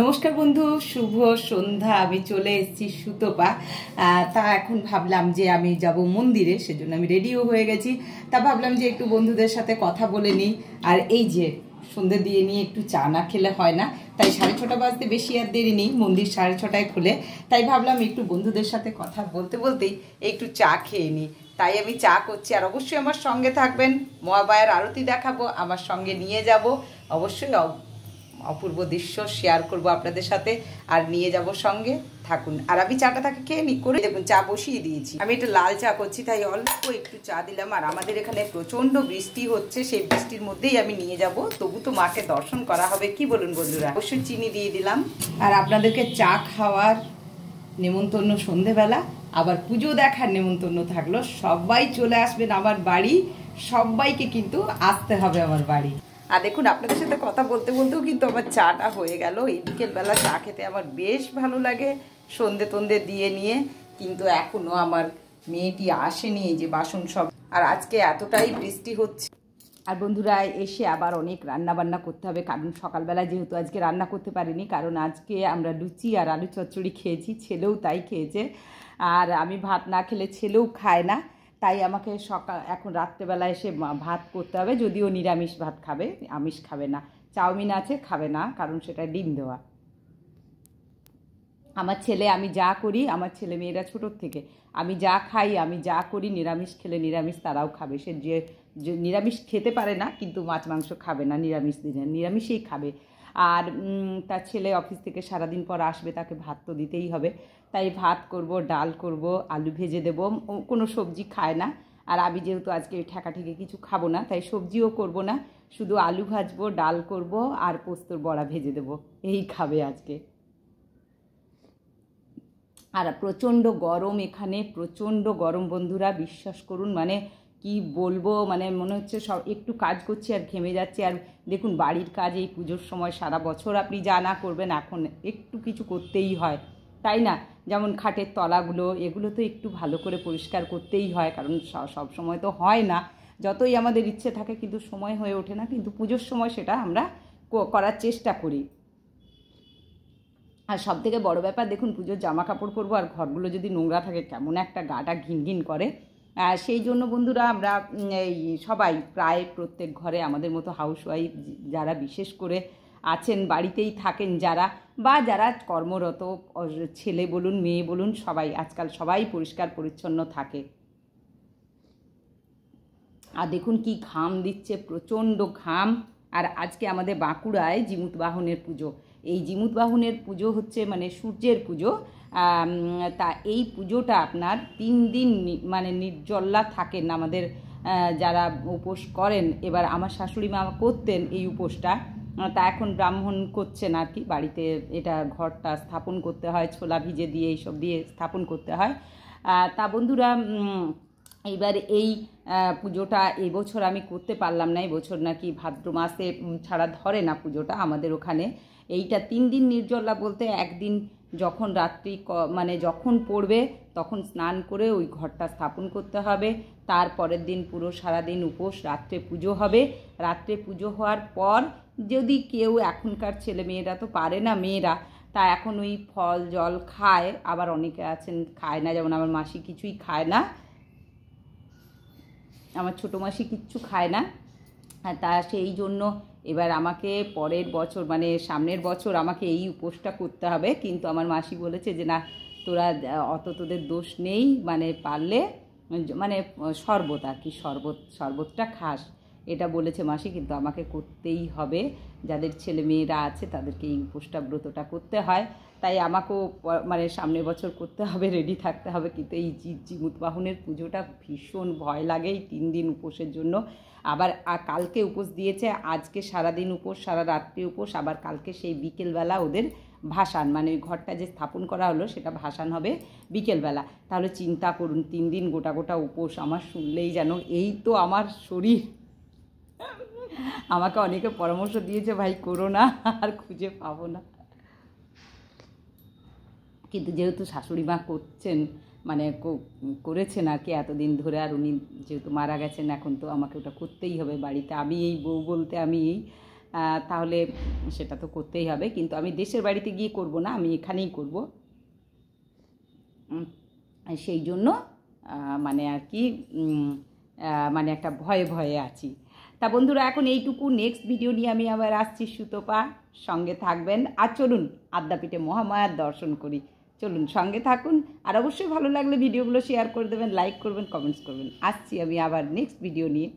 নমস্কার বন্ধু, শুভ সন্ধ্যা। আমি চলে এসেছি সুতপা। তা এখন ভাবলাম যে আমি যাব মন্দিরে, সেজন্য আমি রেডিও হয়ে গেছি। তা ভাবলাম যে একটু বন্ধুদের সাথে কথা বলে নিই। আর এই যে সন্ধ্যে দিয়ে নিয়ে একটু চা না খেলে হয় না, তাই 6:30 বাজতে বেশি আর দেরি নেই, মন্দির 6:30টায় খুলে। তাই ভাবলাম একটু বন্ধুদের সাথে কথা বলতে বলতেই একটু চা খেয়ে নিই। তাই আমি চা করছি। আর অবশ্যই আমার সঙ্গে থাকবেন, মহামায়ার আরতি দেখাবো, আমার সঙ্গে নিয়ে যাব অবশ্যই। অপূর্ব দৃশ্য শেয়ার করব আপনাদের সাথে, আর নিয়ে যাব সঙ্গে, থাকুন। আর আমি চাটা তাকে খেয়ে নি করে দেখুন, চা বসিয়ে দিয়েছি। আমি একটা লাল চা করছি, তাই অল্প একটু চা দিলাম। আর আমাদের এখানে প্রচণ্ড বৃষ্টি হচ্ছে, সেই বৃষ্টির মধ্যেই আমি নিয়ে যাব। তবু তো মাকে দর্শন করা হবে, কি বলুন বন্ধুরা? অবশ্যই চিনি দিয়ে দিলাম। আর আপনাদেরকে চা খাওয়ার নেমন্তন্ন সন্ধেবেলা, আবার পুজো দেখার নেমন্তন্ন থাকলো। সবাই চলে আসবেন আমার বাড়ি, সবাইকে কিন্তু আসতে হবে আমার বাড়ি। আর দেখুন, আপনাদের সাথে কথা বলতে বলতেও কিন্তু আমার চাটা হয়ে গেল। এই বিকেলবেলা চা খেতে আমার বেশ ভালো লাগে, সন্ধে টন্ধে দিয়ে নিয়ে। কিন্তু এখনও আমার মেয়েটি আসেনি, এই যে বাসন সব। আর আজকে এতটাই বৃষ্টি হচ্ছে। আর বন্ধুরা, এসে আবার অনেক রান্না বান্না করতে হবে, কারণ সকালবেলা যেহেতু আজকে রান্না করতে পারিনি, কারণ আজকে আমরা লুচি আর আলু চচ্চড়ি খেয়েছি, ছেলেও তাই খেয়েছে। আর আমি ভাত না খেলে ছেলেও খায় না, তাই আমাকে এখন রাত্রেবেলা এসে ভাত করতে হবে। যদিও নিরামিষ ভাত খাবে, আমিষ খাবে না। চাউমিন আছে, খাবে না, কারণ সেটা ডিম দেওয়া। আমার ছেলে, আমি যা করি, আমার ছেলে মেয়েরা ছোটোর থেকে আমি যা খাই, আমি যা করি, নিরামিষ খেলে নিরামিষ তারাও খাবে। সে যে নিরামিষ খেতে পারে না, কিন্তু মাছ মাংস খাবে না নিরামিষ দিনে, নিরামিষেই খাবে। আর তার ছেলে অফিস থেকে সারাদিন পর আসবে, তাকে ভাত তো দিতেই হবে। তাই ভাত করব, ডাল করব, আলু ভেজে দেব। কোনো সবজি খায় না। আর আমি যেহেতু আজকে ঠেকাঠেকে কিছু খাবো না, তাই সবজিও করব না, শুধু আলু ভাজবো, ডাল করব, আর পোস্তর বড়া ভেজে দেব, এই খাবে আজকে। আর প্রচণ্ড গরম, এখানে প্রচণ্ড গরম বন্ধুরা, বিশ্বাস করুন। মানে কি বলবো, মানে মনে হচ্ছে সব একটু কাজ করছি আর ঘেমে যাচ্ছে। আর দেখুন, বাড়ির কাজ এই পুজোর সময় সারা বছর আপনি যা না করবেন, এখন একটু কিছু করতেই হয়, তাই না? যেমন খাটের তলাগুলো, এগুলো তো একটু ভালো করে পরিষ্কার করতেই হয়, কারণ সব সময় তো হয় না। যতই আমাদের ইচ্ছে থাকে, কিন্তু সময় হয়ে ওঠে না। কিন্তু পুজোর সময় সেটা আমরা করার চেষ্টা করি। আর সবথেকে বড় ব্যাপার, দেখুন, পুজোর জামা কাপড় পরবো, আর ঘরগুলো যদি নোংরা থাকে, কেমন একটা গাটা ঘিন ঘিন করে। সেই জন্য বন্ধুরা, আমরা এই সবাই প্রায় প্রত্যেক ঘরে আমাদের মতো হাউসওয়াইফ যারা বিশেষ করে আছেন, বাড়িতেই থাকেন যারা, বা যারা কর্মরত, ছেলে বলুন মেয়ে বলুন, সবাই আজকাল সবাই পরিষ্কার পরিচ্ছন্ন থাকে। আর দেখুন কি ঘাম দিচ্ছে, প্রচণ্ড ঘাম। আর আজকে আমাদের বাঁকুড়ায় জিমুত বাহনের পুজো। এই জিমুত বাহনের পুজো হচ্ছে মানে সূর্যের পুজো। তা এই পুজোটা আপনার 3 দিন মানে নির্জল্লা থাকেন আমাদের যারা উপোস করেন। এবার আমার শাশুড়ি মা করতেন এই উপোসটা, তা এখন ব্রাহ্মণ করছেন আর কি। বাড়িতে এটা ঘরটা স্থাপন করতে হয়, ছোলা ভিজে দিয়ে এইসব দিয়ে স্থাপন করতে হয়। তা বন্ধুরা, এইবার এই পুজোটা এবছর আমি করতে পারলাম না। এবছর নাকি ভাদ্র মাসে ছাড়া ধরে না পুজোটা আমাদের ওখানে। এইটা 3 দিন নির্জলা বলতে, একদিন যখন রাত্রি মানে যখন পড়বে তখন স্নান করে ওই ঘরটা স্থাপন করতে হবে। তারপরের দিন পুরো সারাদিন উপোস, রাত্রে পুজো হবে। রাত্রে পুজো হওয়ার পর যদি কেউ, এখনকার ছেলে মেয়েরা তো পারে না, মেয়েরা তা এখন ওই ফল জল খায়, আবার অনেকে আছেন খায় না, যেমন আমার মাসি কিছুই খায় না, আমার ছোটো মাসি কিচ্ছু খায় না। তা সেই জন্য এবার আমাকে পরের বছর মানে সামনের বছর আমাকে এই উপোসটা করতে হবে। কিন্তু আমার মাসি বলেছে যে না, তোরা অত তোদের দোষ নেই, মানে পারলে মানে শরবত আর কি, শরবতটা খাস, এটা বলেছে মাসি। কিন্তু আমাকে করতেই হবে, যাদের ছেলে মেয়েরা আছে তাদেরকে এই উপোসটা, ব্রতটা করতে হয়। তাই আমাকেও মানে সামনের বছর করতে হবে, রেডি থাকতে হবে। কিন্তু এই জিমুত বাহনের পুজোটা ভীষণ ভয় লাগে, এই 3 দিন উপোসের জন্য। আবার কালকে উপোস দিয়েছে, আজকে সারাদিন উপোস, সারা রাত্রি উপোস, আবার কালকে সেই বিকেলবেলা ওদের ভাসান, মানে ওই ঘরটা যে স্থাপন করা হলো সেটা ভাসান হবে বিকেলবেলা। তাহলে চিন্তা করুন, 3 দিন গোটা গোটা উপোস। আমার শুনলেই যেন, এই তো আমার শরীর। আমাকে অনেকে পরামর্শ দিয়েছে, ভাই করো না, আর খুঁজে পাবো না। কিন্তু যেহেতু শাশুড়ি মা করছেন, মানে করেছেন আর কি এতদিন ধরে, আর উনি যেহেতু মারা গেছেন, এখন তো আমাকে ওটা করতেই হবে বাড়িতে। আমি এই বউ বলতে আমি এই, তাহলে সেটা তো করতেই হবে, কিন্তু আমি দেশের বাড়িতে গিয়ে করব না, আমি এখানেই করব। সেই জন্য মানে আর কি মানে একটা ভয়ে ভয়ে আছি। তা বন্ধুরা এখন এইটুকু, নেক্সট ভিডিও নিয়ে আমি আবার আসছি। সুতপা সঙ্গে থাকবেন, আর চলুন আদ্যাপীঠে মহামায়ার দর্শন করি। চলুন সঙ্গে থাকুন, আর অবশ্যই ভালো লাগলে ভিডিওগুলো শেয়ার করে দেবেন, লাইক করবেন, কমেন্টস করবেন। আসছি আমি আবার নেক্সট ভিডিও নিয়ে।